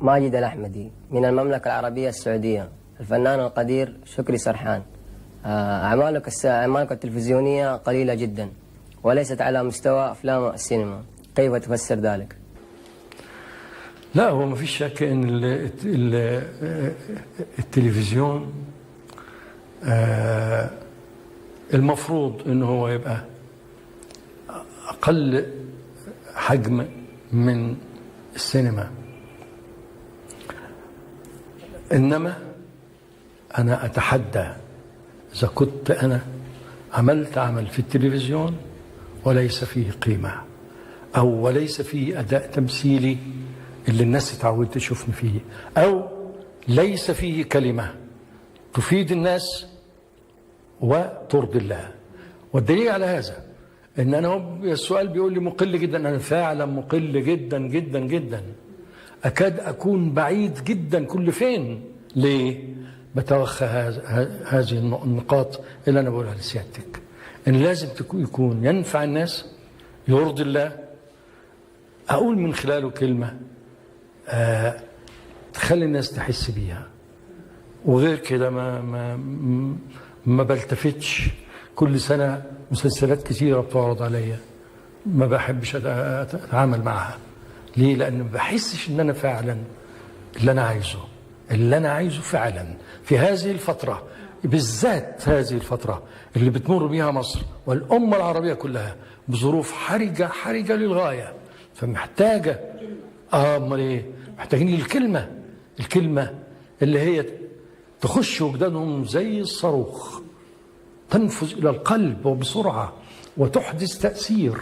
ماجد الأحمدي من المملكة العربية السعودية. الفنان القدير شكري سرحان. أعمالك التلفزيونية قليلة جدا وليست على مستوى أفلام السينما، كيف تفسر ذلك؟ لا، هو ما فيش شك ان التلفزيون المفروض ان هو يبقى اقل حجم من السينما، انما انا اتحدى اذا كنت انا عملت عمل في التلفزيون وليس فيه قيمة او وليس فيه اداء تمثيلي اللي الناس اتعودت تشوفني فيه، او ليس فيه كلمة تفيد الناس وترضي الله. والدليل على هذا ان انا السؤال بيقول لي مقل جدا، انا فعلا مقل جدا جدا جدا، اكاد اكون بعيد جدا كل فين. ليه؟ بتوخى هذه النقاط اللي انا بقولها لسيادتك، ان لازم يكون ينفع الناس، يرضي الله، اقول من خلاله كلمة تخلي الناس تحس بيها، وغير كده ما بلتفتش. كل سنة مسلسلات كثيرة بتعرض عليا ما بحبش أتعامل معها. ليه؟ لأن ما بحسش إن أنا فعلا اللي أنا عايزه فعلا في هذه الفترة، بالذات هذه الفترة اللي بتمر بيها مصر والأمة العربية كلها بظروف حرجة للغاية. فمحتاجة أمال إيه؟ محتاجين الكلمة اللي هي تخش وجدانهم زي الصاروخ، تنفذ إلى القلب وبسرعة وتحدث تأثير.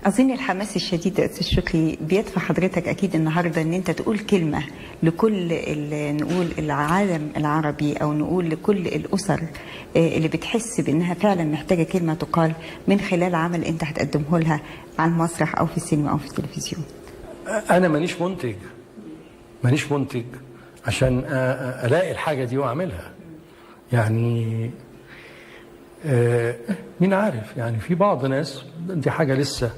أظن الحماس الشديد يا أستاذ شكري بيدفع حضرتك أكيد النهاردة إن أنت تقول كلمة لكل نقول العالم العربي، أو نقول لكل الأسر اللي بتحس بأنها فعلا محتاجة كلمة تقال من خلال عمل أنت هتقدمه لها على المسرح أو في السينما أو في التلفزيون. أنا مانيش منتج عشان ألاقي الحاجة دي وأعملها. يعني مين عارف، يعني في بعض ناس، دي حاجة لسه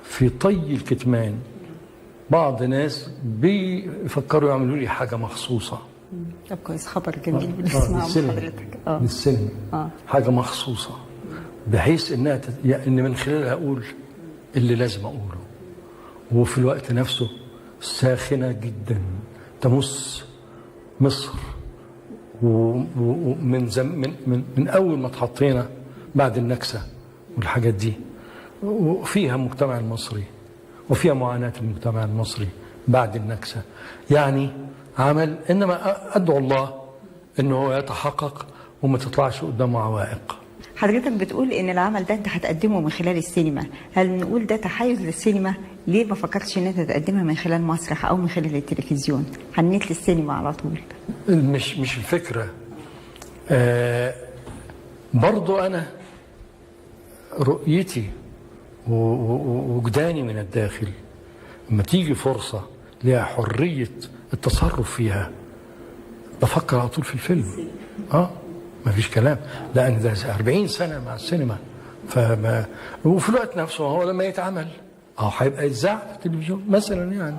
في طي الكتمان، بعض ناس بيفكروا يعملوا لي حاجة مخصوصة. طب كويس، خبر جميل بنسمعه من حضرتك. للسينما حاجة مخصوصة بحيث إن من خلالها أقول اللي لازم أقوله، وفي الوقت نفسه ساخنة جدا تمس مصر، ومن من أول ما اتحطينا بعد النكسة والحاجات دي، وفيها المجتمع المصري وفيها معاناة المجتمع المصري بعد النكسة. يعني عمل، إنما أدعو الله إنه هو يتحقق وما تطلعش قدامه عوائق. حضرتك بتقول ان العمل ده انت هتقدمه من خلال السينما، هل نقول ده تحيز للسينما؟ ليه ما فكرتش ان انت تقدمها من خلال مسرح او من خلال التلفزيون؟ حنيت للسينما على طول. مش الفكرة. برضو انا رؤيتي ووجداني من الداخل لما تيجي فرصة لها حرية التصرف فيها بفكر على طول في الفيلم. ما فيش كلام، لأن ده 40 سنة مع السينما. وفي الوقت نفسه هو لما يتعمل هيبقى يتذاع في التلفزيون مثلا يعني.